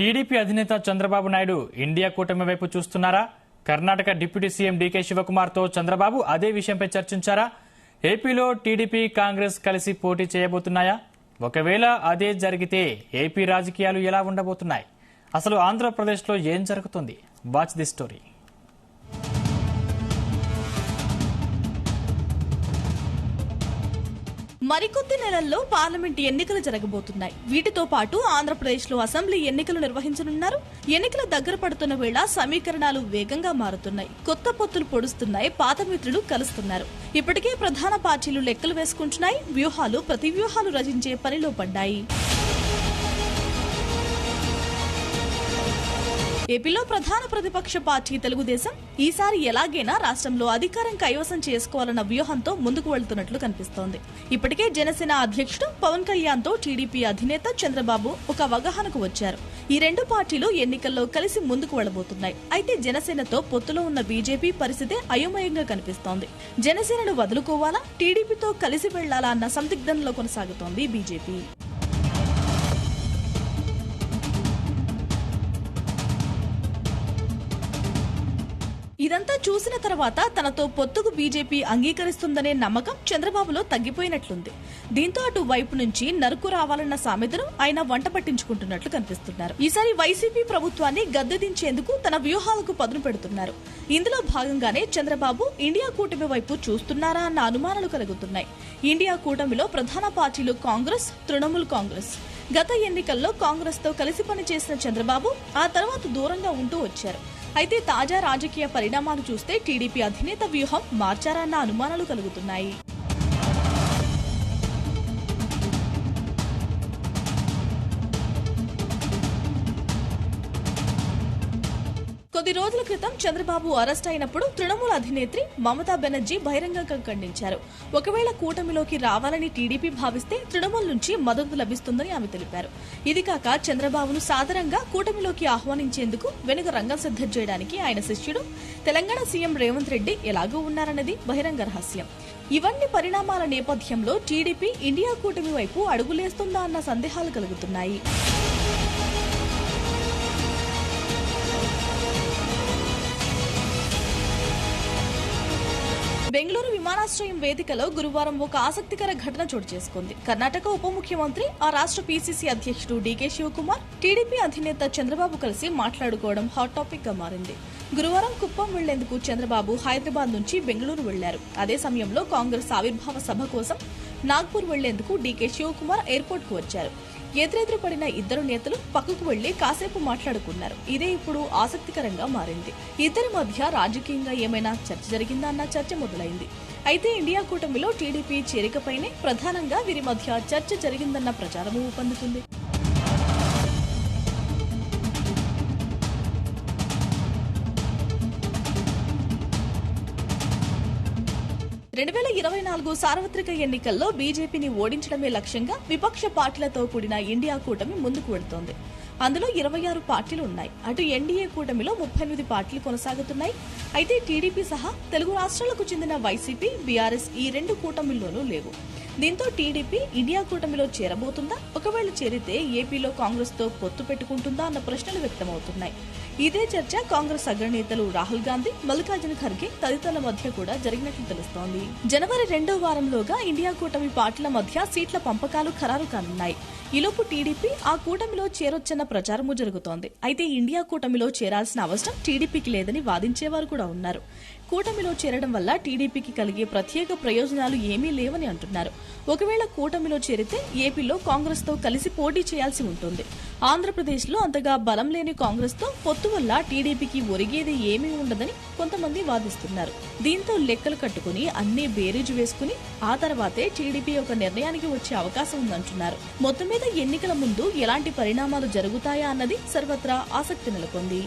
TDP అధినేత Chandrababu Naidu India కూటమి వైపు చూస్తున్నారా? కర్ణాటక డిప్యూటీ సీఎం డీకే శివకుమార్తో చంద్రబాబు అదే విషయంపై చర్చించారా? ఏపీలో టీడీపీ కాంగ్రెస్ కలిసి పోటీ చేయబోతున్నాయా? ఒకవేళ అదే జరిగితే ఏపీ రాజకీయాలు ఎలా ఉండబోతున్నాయి? అసలు ఆంధ్రప్రదేశ్లో ఏం జరుగుతుంది? Watch the story. మరికొద్ది నెలల్లో పార్లమెంట్ ఎన్నికలు జరగబోతున్నాయి. వీటితో పాటు ఆంధ్రప్రదేశ్ లో అసెంబ్లీ ఎన్నికలు నిర్వహించనున్నారు. ఎన్నికలు దగ్గర పడుతున్న వేళ సమీకరణాలు వేగంగా మారుతున్నాయి. కొత్త పొత్తులు పొడుస్తున్నాయి. పాత మిత్రులు కలుస్తున్నారు. ఇప్పటికే ప్రధాన పార్టీలు లెక్కలు వేసుకుంటున్నాయి. వ్యూహాలు ప్రతి వ్యూహాలు రచించే పనిలో పడ్డాయి. ఏపీలో ప్రధాన ప్రతిపక్ష పార్టీ తెలుగుదేశం ఈసారి ఎలాగైనా రాష్ట్రంలో అధికారం కైవసం చేసుకోవాలన్న వ్యూహంతో ముందుకు వెళ్తున్నట్లు కనిపిస్తోంది. ఇప్పటికే జనసేన అధ్యక్షుడు పవన్ కళ్యాణ్ తో టీడీపీ అధినేత చంద్రబాబు ఒక అవగాహనకు వచ్చారు. ఈ రెండు పార్టీలు ఎన్నికల్లో కలిసి ముందుకు వెళ్లబోతున్నాయి. అయితే జనసేనతో పొత్తులో ఉన్న బీజేపీ పరిస్థితే అయోమయంగా కనిపిస్తోంది. జనసేనను వదులుకోవాలా, టీడీపీతో కలిసి వెళ్లాలా అన్న సందిగ్ధంలో కొనసాగుతోంది బీజేపీ. ఇదంతా చూసిన తర్వాత తనతో పొత్తుకు బీజేపీ అంగీకరిస్తుందనే నమ్మకం చంద్రబాబులో తగ్గిపోయినట్లుంది. దీంతో అటు వైపు నుంచి నరుకు రావాలన్న సామెతను ఆయన వంట పట్టించుకుంటున్నట్లు కనిపిస్తున్నారు. ఈసారి వైసీపీ ప్రభుత్వాన్ని గద్దెదించేందుకు తన వ్యూహాలకు పదును పెడుతున్నారు. ఇందులో భాగంగానే చంద్రబాబు ఇండియా కూటమి వైపు చూస్తున్నారా అన్న అనుమానాలు కలుగుతున్నాయి. ఇండియా కూటమిలో ప్రధాన పార్టీలు కాంగ్రెస్, తృణమూల్ కాంగ్రెస్. గత ఎన్నికల్లో కాంగ్రెస్ తో కలిసి పనిచేసిన చంద్రబాబు ఆ తర్వాత దూరంగా ఉంటూ వచ్చారు. అయితే తాజా రాజకీయ పరిణామాలు చూస్తే టీడీపీ అధినేత వ్యూహం మార్చారన్న అనుమానాలు కలుగుతున్నాయి. కొద్ది రోజుల క్రితం చంద్రబాబు అరెస్ట్ అయినప్పుడు తృణమూల్ అధినేత్రి మమతా బెనర్జీ బహిరంగంగా ఖండించారు. ఒకవేళ కూటమిలోకి రావాలని టీడీపీ భావిస్తే తృణమూల్ నుంచి మద్దతు లభిస్తుందని ఆమె తెలిపారు. ఇది కాక చంద్రబాబును సాదరంగా కూటమిలోకి ఆహ్వానించేందుకు వెనుక రంగం సిద్ధం చేయడానికి ఆయన శిష్యుడు తెలంగాణ సీఎం రేవంత్ రెడ్డి ఎలాగూ ఉన్నారన్నది బహిరంగ రహస్యం. ఇవన్నీ పరిణామాల నేపథ్యంలో టీడీపీ ఇండియా కూటమి వైపు అడుగులేస్తుందా అన్న సందేహాలు కలుగుతున్నాయి. బెంగళూరు విమానాశ్రయం వేదికలో గురువారం ఒక ఆసక్తికర ఘటన చోటు చేసుకుంది. కర్ణాటక ఉప ముఖ్యమంత్రి, ఆ రాష్ట్ర పీసీసీ అధ్యక్షుడు డీకే శివకుమార్, టీడీపీ అధినేత చంద్రబాబు కలిసి మాట్లాడుకోవడం హాట్ టాపిక్ గా మారింది. గురువారం కుప్పం వెళ్లేందుకు చంద్రబాబు హైదరాబాద్ నుంచి బెంగళూరు వెళ్లారు. అదే సమయంలో కాంగ్రెస్ ఆవిర్భావ సభ కోసం నాగ్పూర్ వెళ్లేందుకు డీకే శివకుమార్ ఎయిర్పోర్ట్ కు వచ్చారు. ఎదురెదురు పడిన ఇద్దరు నేతలు పక్కకు వెళ్లి కాసేపు మాట్లాడుకున్నారు. ఇదే ఇప్పుడు ఆసక్తికరంగా మారింది. ఇద్దరి మధ్య రాజకీయంగా ఏమైనా చర్చ జరిగిందా అన్న చర్చ మొదలైంది. అయితే ఇండియా కూటమిలో టీడీపీ చేరికపైనే ప్రధానంగా వీరి మధ్య చర్చ జరిగిందన్న ప్రచారమూ ఊపందుకుంది. రెండు 2024 సార్వత్రిక ఎన్నికల్లో బీజేపీని ఓడించడమే లక్ష్యంగా విపక్ష పార్టీలతో కూడిన ఇండియా కూటమి ముందుకు వెడుతోంది. అందులో 26 పార్టీలు ఉన్నాయి. అటు ఎన్డీఏ కూటమిలో 38 పార్టీలు కొనసాగుతున్నాయి. అయితే టీడీపీ సహా తెలుగు రాష్ట్రాలకు చెందిన వైసీపీ, బీఆర్ఎస్ ఈ రెండు కూటమిల్లోనూ లేవు. దీంతో టీడీపీ ఇండియా కూటమిలో చేరబోతుందా? ఒకవేళ చేరితే ఏపీలో కాంగ్రెస్ తో పొత్తు పెట్టుకుంటుందా అన్న ప్రశ్నలు వ్యక్తమవుతున్నాయి. ఇదే చర్చ కాంగ్రెస్ అగ్రనేతలు రాహుల్ గాంధీ, మల్లికార్జున ఖర్గే తదితరుల మధ్య కూడా జరిగినట్లు తెలుస్తోంది. జనవరి 2వ వారంలోగా ఇండియా కూటమి పార్టీల మధ్య సీట్ల పంపకాలు ఖరారు కానున్నాయి. ఈలోపు టీడీపీ ఆ కూటమిలో చేరొచ్చన్న ప్రచారమూ జరుగుతోంది. అయితే ఇండియా కూటమిలో చేరాల్సిన అవసరం టీడీపీకి లేదని వాదించేవారు కూడా ఉన్నారు. కూటమిలో చేరడం వల్ల టీడీపీకి కలిగే ప్రత్యేక ప్రయోజనాలు ఏమీ లేవని అంటున్నారు. ఒకవేళ కూటమిలో చేరితే ఏపీలో కాంగ్రెస్ తో కలిసి పోటీ చేయాల్సి ఉంటుంది. ఆంధ్రప్రదేశ్ లో అంతగా బలం లేని కాంగ్రెస్ తో పొత్తు వల్ల టీడీపీకి ఒరిగేది ఏమీ ఉండదని కొంతమంది వాదిస్తున్నారు. దీంతో లెక్కలు కట్టుకుని అన్ని బేరీజు వేసుకుని ఆ తర్వాతే టీడీపీ ఒక నిర్ణయానికి వచ్చే అవకాశం ఉందంటున్నారు. మొత్తం మీద ఎన్నికల ముందు ఎలాంటి పరిణామాలు జరుగుతాయా అన్నది సర్వత్రా ఆసక్తి నెలకొంది.